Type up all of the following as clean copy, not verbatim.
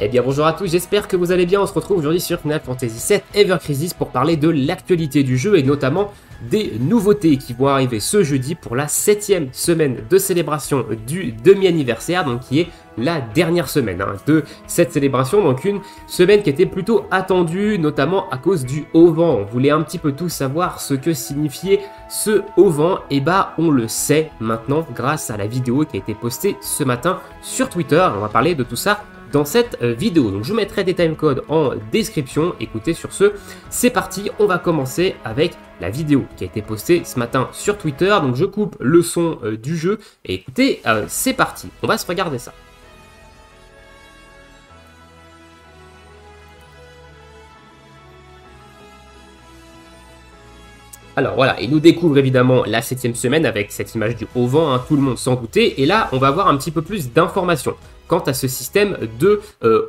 Eh bien bonjour à tous, j'espère que vous allez bien. On se retrouve aujourd'hui sur Final Fantasy VII Ever Crisis pour parler de l'actualité du jeu et notamment des nouveautés qui vont arriver ce jeudi pour la 7e semaine de célébration du demi-anniversaire, donc qui est la dernière semaine de cette célébration, donc une semaine qui était plutôt attendue, notamment à cause du Haut-Vent. On voulait un petit peu tous savoir ce que signifiait ce Haut-Vent, et bah on le sait maintenant grâce à la vidéo qui a été postée ce matin sur Twitter. On va parler de tout ça dans cette vidéo. Donc je vous mettrai des timecodes en description. Écoutez, sur ce, c'est parti, on va commencer avec la vidéo qui a été postée ce matin sur Twitter. Donc je coupe le son du jeu et écoutez, c'est parti, on va se regarder ça. Alors voilà, il nous découvre évidemment la 7e semaine avec cette image du Haut-Vent, tout le monde s'en doutait. Et là, on va avoir un petit peu plus d'informations quant à ce système de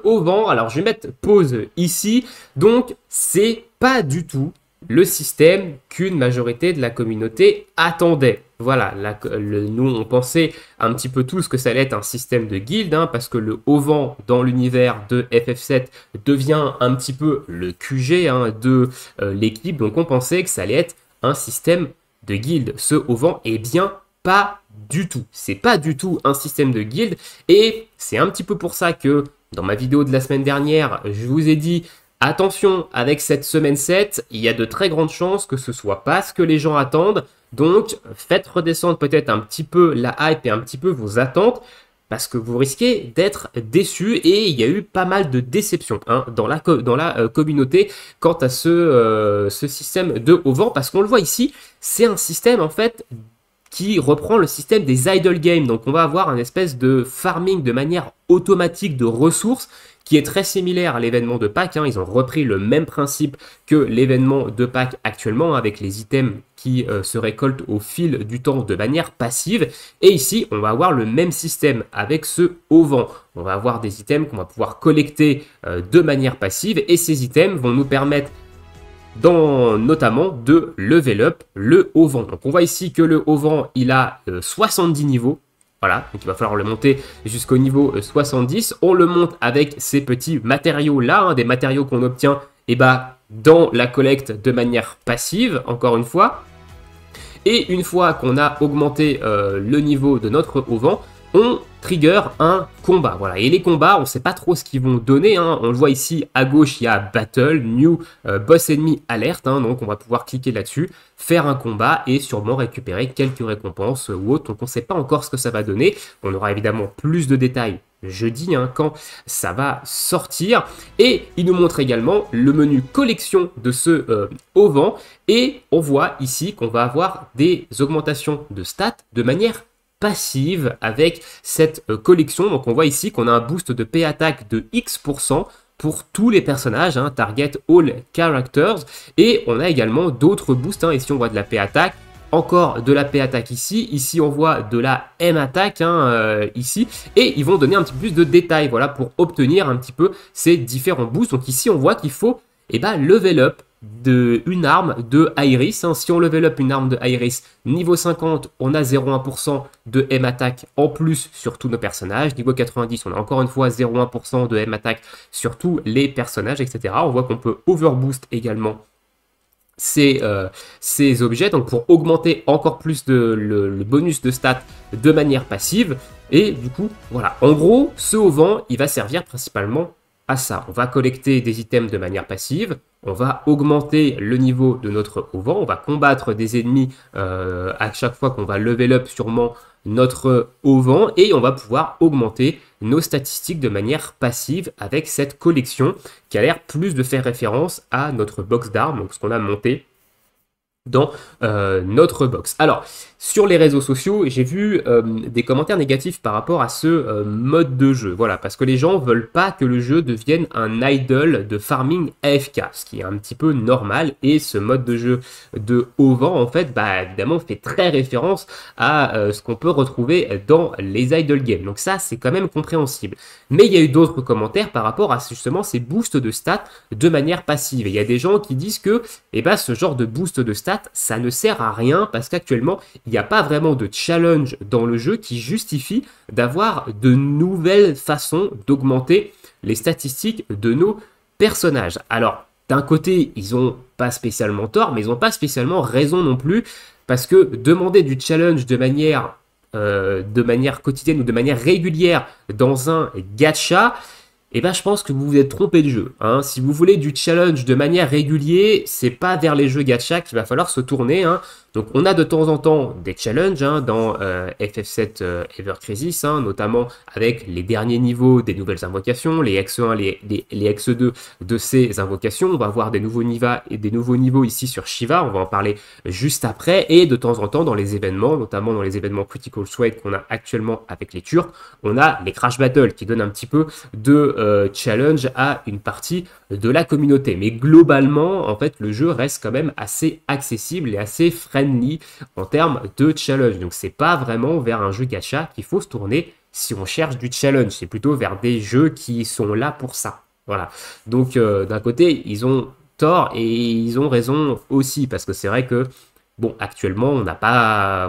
Haut-Vent. Alors je vais mettre pause ici. Donc c'est pas du tout le système qu'une majorité de la communauté attendait. Voilà, nous on pensait un petit peu tous que ça allait être un système de guilde, parce que le Haut-Vent dans l'univers de FF7 devient un petit peu le QG de l'équipe. Donc on pensait que ça allait être un système de guilde. Ce Haut-Vent, eh bien pas du tout. C'est pas du tout un système de guilde et c'est un petit peu pour ça que dans ma vidéo de la semaine dernière, je vous ai dit attention avec cette semaine 7, il y a de très grandes chances que ce soit pas ce que les gens attendent. Donc faites redescendre peut-être un petit peu la hype et un petit peu vos attentes, parce que vous risquez d'être déçus et il y a eu pas mal de déceptions dans la communauté quant à ce système de Haut-Vent, parce qu'on le voit ici, c'est un système en fait qui reprend le système des idle games. Donc on va avoir un espèce de farming de manière automatique de ressources qui est très similaire à l'événement de Pâques. Ils ont repris le même principe que l'événement de Pâques actuellement, avec les items qui se récoltent au fil du temps de manière passive. Et ici, on va avoir le même système avec ce Haut-Vent. On va avoir des items qu'on va pouvoir collecter de manière passive, et ces items vont nous permettre notamment de level up le Haut-Vent. Donc on voit ici que le Haut-Vent, il a 70 niveaux. Voilà, donc il va falloir le monter jusqu'au niveau 70. On le monte avec ces petits matériaux là, des matériaux qu'on obtient dans la collecte de manière passive, encore une fois. Et une fois qu'on a augmenté le niveau de notre Haut-Vent, on trigger un combat. Voilà. Et les combats, on ne sait pas trop ce qu'ils vont donner. On le voit ici à gauche, il y a Battle, New, Boss Enemy Alert. Donc on va pouvoir cliquer là-dessus, faire un combat et sûrement récupérer quelques récompenses ou autres. Donc on ne sait pas encore ce que ça va donner. On aura évidemment plus de détails jeudi quand ça va sortir. Et il nous montre également le menu collection de ce Haut-Vent. Et on voit ici qu'on va avoir des augmentations de stats de manière passive avec cette collection. Donc on voit ici qu'on a un boost de P attack de X% pour tous les personnages, target all characters, et on a également d'autres boosts. Ici on voit de la P attack, encore de la P attack ici on voit de la M attack ici, et ils vont donner un petit peu plus de détails, voilà, pour obtenir un petit peu ces différents boosts. Donc ici on voit qu'il faut level up une arme de Iris. Si on level up une arme de Iris niveau 50, on a 0,1% de M attack en plus sur tous nos personnages. Niveau 90, on a encore une fois 0,1% de M attack sur tous les personnages, etc. On voit qu'on peut overboost également ces objets, donc pour augmenter encore plus le bonus de stats de manière passive. Et du coup, voilà, en gros, ce Haut-Vent, il va servir principalement à ça. On va collecter des items de manière passive, on va augmenter le niveau de notre Haut-Vent, on va combattre des ennemis à chaque fois qu'on va level up sûrement notre Haut-Vent, et on va pouvoir augmenter nos statistiques de manière passive avec cette collection qui a l'air plus de faire référence à notre box d'armes, donc ce qu'on a monté dans notre box. Alors, sur les réseaux sociaux, j'ai vu des commentaires négatifs par rapport à ce mode de jeu. Voilà, parce que les gens veulent pas que le jeu devienne un idle de farming AFK, ce qui est un petit peu normal. Et ce mode de jeu de Haut-Vent, en fait, évidemment, fait très référence à ce qu'on peut retrouver dans les idle games. Donc ça, c'est quand même compréhensible. Mais il y a eu d'autres commentaires par rapport à justement ces boosts de stats de manière passive. Et il y a des gens qui disent que ce genre de boost de stats, stats, ça ne sert à rien parce qu'actuellement, il n'y a pas vraiment de challenge dans le jeu qui justifie d'avoir de nouvelles façons d'augmenter les statistiques de nos personnages. Alors, d'un côté, ils n'ont pas spécialement tort, mais ils n'ont pas spécialement raison non plus, parce que demander du challenge de manière quotidienne ou de manière régulière dans un gacha, eh ben, je pense que vous vous êtes trompé de jeu. Hein. Si vous voulez du challenge de manière régulière, c'est pas vers les jeux gacha qu'il va falloir se tourner. Hein. Donc on a de temps en temps des challenges hein, dans FF7 Ever Crisis, hein, notamment avec les derniers niveaux des nouvelles invocations, les X1, les X2 de ces invocations. On va voir des nouveaux niveaux ici sur Shiva, on va en parler juste après. Et de temps en temps dans les événements, notamment dans les événements Critical Threat qu'on a actuellement avec les Turcs, on a les Crash Battles qui donnent un petit peu de challenge à une partie de la communauté. Mais globalement, en fait, le jeu reste quand même assez accessible et assez friendly en termes de challenge. Donc c'est pas vraiment vers un jeu gacha qu'il faut se tourner si on cherche du challenge. C'est plutôt vers des jeux qui sont là pour ça. Voilà. Donc d'un côté, ils ont tort et ils ont raison aussi parce que c'est vrai que bon, actuellement, on n'a pas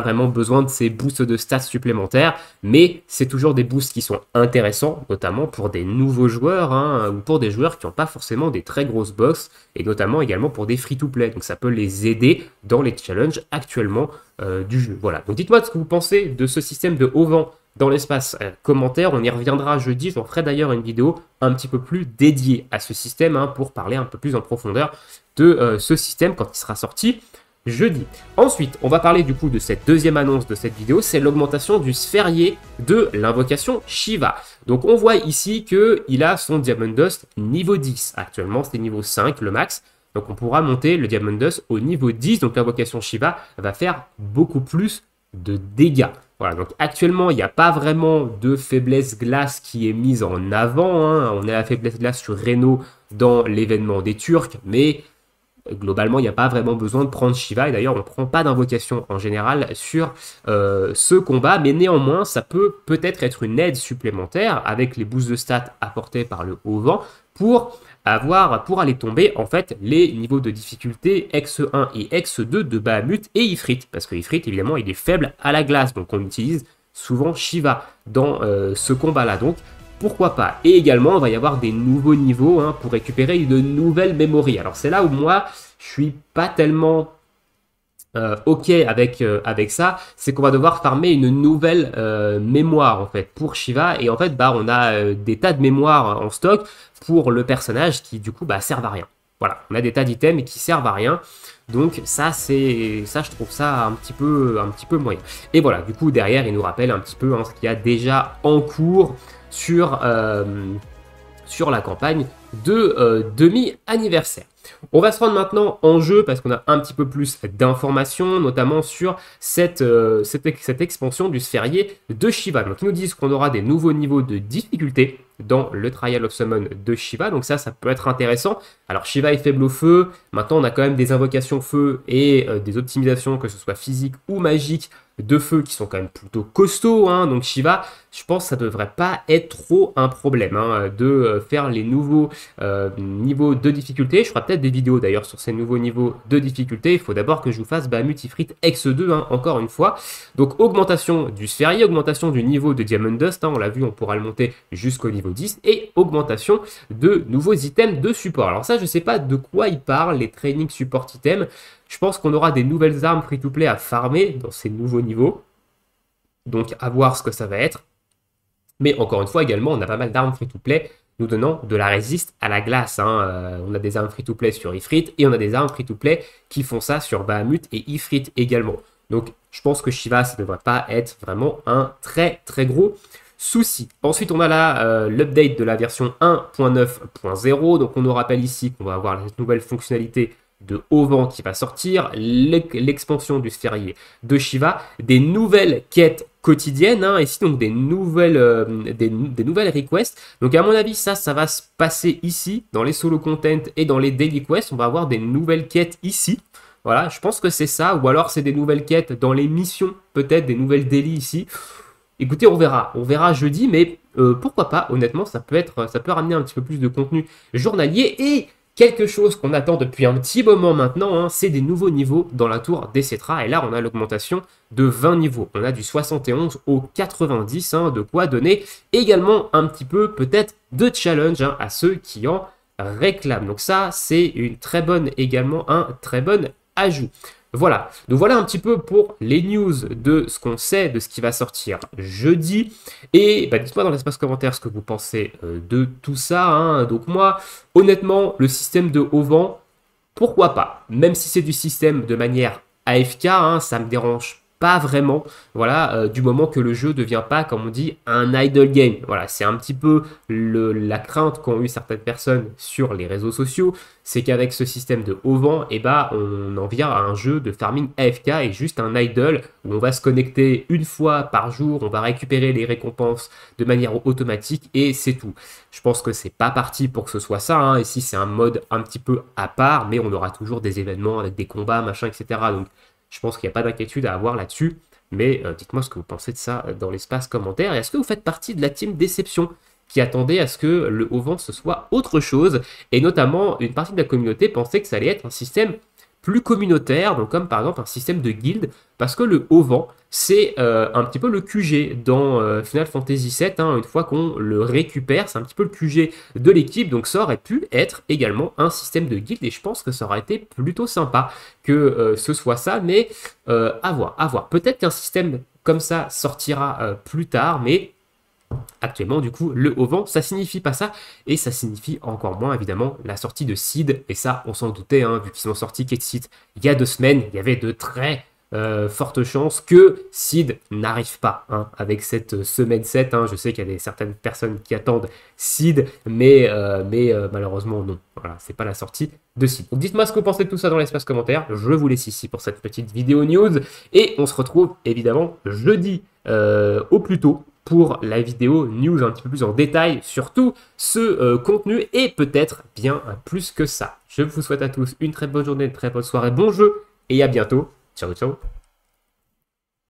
vraiment besoin de ces boosts de stats supplémentaires, mais c'est toujours des boosts qui sont intéressants, notamment pour des nouveaux joueurs, hein, ou pour des joueurs qui n'ont pas forcément des très grosses box, et notamment également pour des free-to-play. Donc ça peut les aider dans les challenges actuellement du jeu. Voilà. Donc dites-moi ce que vous pensez de ce système de haut vent dans l'espace commentaire. On y reviendra jeudi. J'en ferai d'ailleurs une vidéo un petit peu plus dédiée à ce système hein, pour parler un peu plus en profondeur de ce système quand il sera sorti jeudi. Ensuite, on va parler du coup de cette deuxième annonce de cette vidéo, c'est l'augmentation du sphérié de l'invocation Shiva. Donc on voit ici qu'il a son Diamond Dust niveau 10. Actuellement, c'est niveau 5 le max. Donc on pourra monter le Diamond Dust au niveau 10. Donc l'invocation Shiva va faire beaucoup plus de dégâts. Voilà, donc actuellement, il n'y a pas vraiment de faiblesse glace qui est mise en avant. Hein. On a la faiblesse glace sur Reno dans l'événement des Turcs, mais globalement, il n'y a pas vraiment besoin de prendre Shiva, et d'ailleurs, on ne prend pas d'invocation en général sur ce combat, mais néanmoins, ça peut peut-être être une aide supplémentaire avec les boosts de stats apportés par le haut vent pour aller tomber en fait les niveaux de difficulté X1 et X2 de Bahamut et Ifrit, parce que Ifrit, évidemment, il est faible à la glace, donc on utilise souvent Shiva dans ce combat-là, donc pourquoi pas. Et également, on va y avoir des nouveaux niveaux hein, pour récupérer de nouvelles mémories. Alors c'est là où moi, je suis pas tellement ok avec ça. C'est qu'on va devoir farmer une nouvelle mémoire en fait pour Shiva. Et en fait, bah, on a des tas de mémoires en stock pour le personnage qui du coup bah, servent à rien. Voilà, on a des tas d'items qui servent à rien. Donc ça, je trouve ça un petit peu moyen. Et voilà, du coup derrière, il nous rappelle un petit peu hein, ce qu'il y a déjà en cours sur la campagne de demi-anniversaire. On va se rendre maintenant en jeu parce qu'on a un petit peu plus d'informations, notamment sur cette expansion du sphérié de Shiva. Donc ils nous disent qu'on aura des nouveaux niveaux de difficulté dans le Trial of Summon de Shiva, donc ça peut être intéressant. Alors Shiva est faible au feu, maintenant on a quand même des invocations feu et des optimisations, que ce soit physiques ou magiques, de feu qui sont quand même plutôt costauds, hein. Donc Shiva, je pense que ça devrait pas être trop un problème hein, de faire les nouveaux niveaux de difficulté. Je ferai peut-être des vidéos d'ailleurs sur ces nouveaux niveaux de difficulté. Il faut d'abord que je vous fasse Bahamut Ifrit X2 hein, encore une fois. Donc augmentation du sphérié, augmentation du niveau de Diamond Dust, hein, on l'a vu, on pourra le monter jusqu'au niveau 10, et augmentation de nouveaux items de support. Alors ça, je sais pas de quoi il parle, les training support items. Je pense qu'on aura des nouvelles armes free-to-play à farmer dans ces nouveaux niveaux. Donc à voir ce que ça va être. Mais encore une fois, également, on a pas mal d'armes free-to-play nous donnant de la résiste à la glace. Hein. On a des armes free-to-play sur Ifrit et on a des armes free-to-play qui font ça sur Bahamut et Ifrit également. Donc je pense que Shiva, ça ne devrait pas être vraiment un très très gros souci. Ensuite, on a là l'update de la version 1.9.0. Donc on nous rappelle ici qu'on va avoir cette nouvelle fonctionnalité de haut vent qui va sortir, l'expansion du sphérié de Shiva, des nouvelles quêtes quotidiennes, hein, ici donc des nouvelles requests. Donc à mon avis, ça va se passer ici, dans les solo content et dans les daily quests, on va avoir des nouvelles quêtes ici. Voilà, je pense que c'est ça, ou alors c'est des nouvelles quêtes dans les missions, peut-être des nouvelles daily ici. Écoutez, on verra jeudi, mais pourquoi pas, honnêtement, ça peut ramener un petit peu plus de contenu journalier. Et Quelque chose qu'on attend depuis un petit moment maintenant, hein, c'est des nouveaux niveaux dans la tour d'Ecetra. Et là, on a l'augmentation de 20 niveaux. On a du 71 au 90, hein, de quoi donner également un petit peu peut-être de challenge, hein, à ceux qui en réclament. Donc ça, c'est une très bonne également, un très bon ajout. Voilà, donc voilà un petit peu pour les news de ce qu'on sait, de ce qui va sortir jeudi. Et bah, dites-moi dans l'espace commentaire ce que vous pensez de tout ça, hein. Donc moi, honnêtement, le système de haut vent, pourquoi pas? Même si c'est du système de manière AFK, hein, ça me dérange pas vraiment, voilà, du moment que le jeu ne devient pas, comme on dit, un idle game. Voilà, c'est un petit peu la crainte qu'ont eu certaines personnes sur les réseaux sociaux, c'est qu'avec ce système de haut vent, eh ben, on en vient à un jeu de farming AFK et juste un idle où on va se connecter une fois par jour, on va récupérer les récompenses de manière automatique et c'est tout. Je pense que c'est pas parti pour que ce soit ça, hein. Ici c'est un mode un petit peu à part, mais on aura toujours des événements avec des combats, machin, etc. Donc je pense qu'il n'y a pas d'inquiétude à avoir là-dessus, mais dites-moi ce que vous pensez de ça dans l'espace commentaire. Et est-ce que vous faites partie de la team déception qui attendait à ce que le haut vent ce soit autre chose, et notamment une partie de la communauté pensait que ça allait être un système plus communautaire, donc comme par exemple un système de guilde, parce que le haut vent, c'est un petit peu le QG dans Final Fantasy VII, hein, une fois qu'on le récupère, c'est un petit peu le QG de l'équipe, donc ça aurait pu être également un système de guilde, et je pense que ça aurait été plutôt sympa que ce soit ça, mais à voir, à voir. Peut-être qu'un système comme ça sortira plus tard, mais actuellement, du coup, le haut vent, ça signifie pas ça, et ça signifie encore moins, évidemment, la sortie de Seed, et ça, on s'en doutait, hein, vu qu'ils ont sorti Ketsit il y a 2 semaines, il y avait de très fortes chances que Seed n'arrive pas, hein, avec cette semaine 7, hein. Je sais qu'il y a certaines personnes qui attendent Seed, mais malheureusement, non. Voilà, c'est pas la sortie de Seed. Donc dites-moi ce que vous pensez de tout ça dans l'espace commentaire, je vous laisse ici pour cette petite vidéo news, et on se retrouve, évidemment, jeudi au plus tôt, pour la vidéo news un petit peu plus en détail sur tout ce contenu et peut-être bien plus que ça. Je vous souhaite à tous une très bonne journée, une très bonne soirée, bon jeu et à bientôt. Ciao, ciao.